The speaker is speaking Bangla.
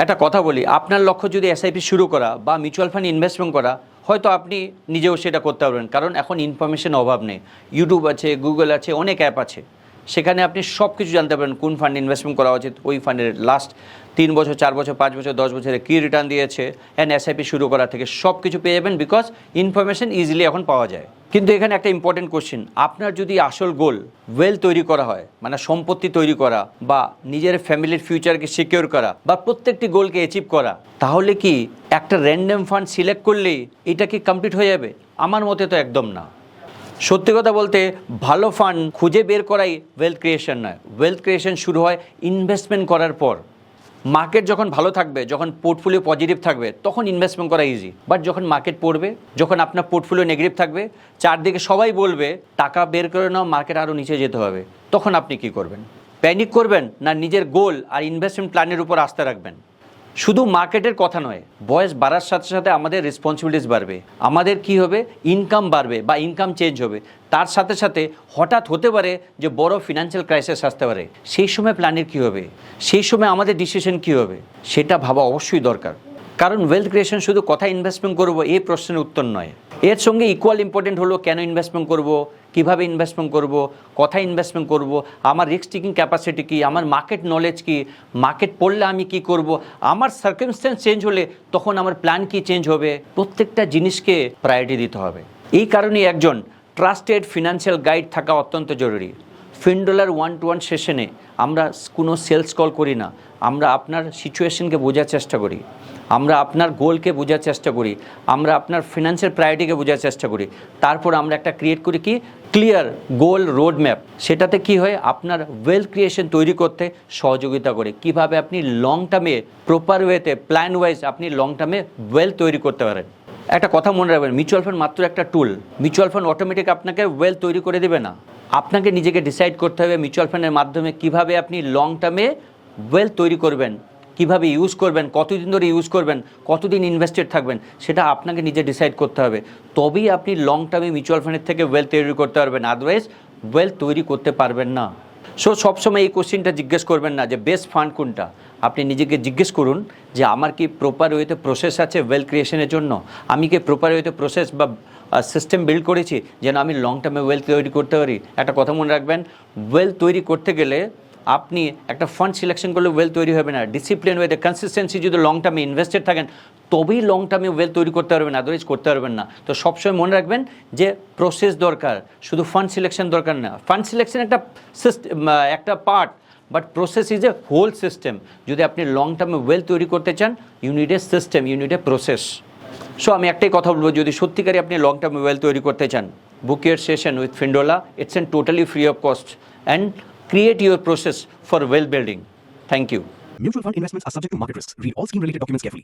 একটা কথা বলি, আপনার লক্ষ্য যদি এসআইপি শুরু করা বা মিউচুয়াল ফান্ড ইনভেস্টমেন্ট করা, হয়তো আপনি নিজেও সেটা করতে পারবেন, কারণ এখন ইনফরমেশন অভাব নেই। ইউটিউব আছে, গুগল আছে, অনেক অ্যাপ আছে, সেখানে আপনি সব কিছু জানতে পারেন কোন ফান্ড ইনভেস্টমেন্ট করা উচিত, ওই ফান্ডের লাস্ট 3 বছর 4 বছর 5 বছর 10 বছরে কী রিটার্ন দিয়েছে, অ্যান্ড এসআইপি শুরু করা থেকে সব কিছু পেয়ে যাবেন, বিকজ ইনফরমেশন ইজিলি এখন পাওয়া যায়। কিন্তু এখানে একটা ইম্পর্টেন্ট কোশ্চেন, আপনার যদি আসল গোল ওয়েলথ তৈরি করা হয়, মানে সম্পত্তি তৈরি করা বা নিজের ফ্যামিলির ফিউচারকে সিকিউর করা বা প্রত্যেকটি গোলকে অ্যাচিভ করা, তাহলে কি একটা র্যান্ডম ফান্ড সিলেক্ট করলেই এটা কি কমপ্লিট হয়ে যাবে? আমার মতে তো একদম না। সত্যি কথা বলতে, ভালো ফান্ড খুঁজে বের করাই ওয়েলথ ক্রিয়েশন নয়। ওয়েলথ ক্রিয়েশন শুরু হয় ইনভেস্টমেন্ট করার পর। মার্কেট যখন ভালো থাকবে, যখন পোর্টফোলিও পজিটিভ থাকবে, তখন ইনভেস্টমেন্ট করা ইজি। বাট যখন মার্কেট পড়বে, যখন আপনার পোর্টফোলিও নেগেটিভ থাকবে, চারদিকে সবাই বলবে টাকা বের করে নাও, মার্কেট আরও নিচে যেতে হবে, তখন আপনি কি করবেন? প্যানিক করবেন, না নিজের গোল আর ইনভেস্টমেন্ট প্ল্যানের উপর আস্থা রাখবেন? শুধু মার্কেটের কথা নয়, বয়স বাড়ার সাথে সাথে আমাদের রেসপন্সিবিলিটিস বাড়বে, আমাদের কি হবে, ইনকাম বাড়বে বা ইনকাম চেঞ্জ হবে। তার সাথে সাথে হঠাৎ হতে পারে যে বড় ফিনান্সিয়াল ক্রাইসিস আসতে পারে, সেই সময় প্ল্যানের কী হবে, সেই সময় আমাদের ডিসিশন কী হবে, সেটা ভাবা অবশ্যই দরকার। কারণ ওয়েলথ ক্রিয়েশন শুধু কথা ইনভেস্টমেন্ট করব এই প্রশ্নের উত্তর নয়, এর সঙ্গে ইকুয়াল ইম্পর্টেন্ট হলো কেন ইনভেস্টমেন্ট করব, কিভাবে ইনভেস্টমেন্ট করব, কোথায় ইনভেস্টমেন্ট করব, আমার রিস্ক টেকিং ক্যাপাসিটি কী, আমার মার্কেট নলেজ কী, মার্কেট পড়লে আমি কি করব, আমার সার্কামস্ট্যান্স চেঞ্জ হলে তখন আমার প্ল্যান কি চেঞ্জ হবে। প্রত্যেকটা জিনিসকে প্রায়োরিটি দিতে হবে। এই কারণেই একজন ট্রাস্টেড ফিনান্সিয়াল গাইড থাকা অত্যন্ত জরুরি। ফিনডলার 1-to-1 সেশনে আমরা কোনো সেলস কল করি না, আমরা আপনার সিচুয়েশনকে বোঝার চেষ্টা করি, আমরা আপনার গোলকে বোঝার চেষ্টা করি, আমরা আপনার ফিনান্সিয়াল প্রায়োরিটিকে বোঝার চেষ্টা করি। তারপর আমরা একটা ক্রিয়েট করি কি ক্লিয়ার গোল রোড ম্যাপ। সেটাতে কি হয়, আপনার ওয়েলথ ক্রিয়েশন তৈরি করতে সহযোগিতা করে, কিভাবে আপনি লং টার্মে প্রপার ওয়েতে প্ল্যান ওয়াইজ আপনি লং টার্মে ওয়েলথ তৈরি করতে পারেন। একটা কথা মনে রাখবেন, মিউচুয়াল ফান্ড মাত্র একটা টুল। মিউচুয়াল ফান্ড অটোমেটিক আপনাকে ওয়েলথ তৈরি করে দেবে না, আপনাকে নিজেকে ডিসাইড করতে হবে মিউচুয়াল ফান্ডের মাধ্যমে কিভাবে আপনি লং টার্মে ওয়েলথ তৈরি করবেন, কিভাবে ইউজ করবেন, কতদিন ধরে ইউজ করবেন, কতদিন ইনভেস্টেড থাকবেন, সেটা আপনাকে নিজে ডিসাইড করতে হবে। তবেই আপনি লং টার্মে মিউচুয়াল ফান্ডের থেকে ওয়েলথ তৈরি করতে পারবেন, আদারওয়াইজ ওয়েলথ তৈরি করতে পারবেন না। সো সবসময় এই কোশ্চেনটা জিজ্ঞেস করবেন না যে বেস্ট ফান্ড কোনটা, আপনি নিজেকে জিজ্ঞেস করুন যে আমার কি প্রপার ওয়েতে প্রসেস আছে ওয়েলথ ক্রিয়েশনের জন্য, আমি কি প্রপার ওয়েতে প্রসেস বা সিস্টেম বিল্ড করেছি যেন আমি লং টার্মে ওয়েলথ তৈরি করতে পারি। একটা কথা মনে রাখবেন, ওয়েলথ তৈরি করতে গেলে আপনি একটা ফান্ড সিলেকশন করলে ওয়েলথ তৈরি হবে না, ডিসিপ্লিন ওয়েতে কনসিস্টেন্সি যদি লং টার্মে ইনভেস্টেড থাকেন তবেই লং টার্মে ওয়েলথ তৈরি করতে পারবেন, আদারওয়াইজ করতে পারবেন না। তো সবসময় মনে রাখবেন যে প্রসেস দরকার, শুধু ফান্ড সিলেকশন দরকার না। ফান্ড সিলেকশন একটা সিস্টেম, একটা part, but process is a whole system. যদি আপনি লং টার্মে ওয়েলথ তৈরি করতে চান, you need a system, you need a process. So আমি একটাই কথা বলবো, যদি সত্যিকারই আপনি লং টার্মে ওয়েলথ তৈরি করতে চান, book your session with Findola, it's an totally free of cost, and create your process for wealth building. Thank you. Mutual fund investments are subject to market risks. Read all scheme related documents carefully.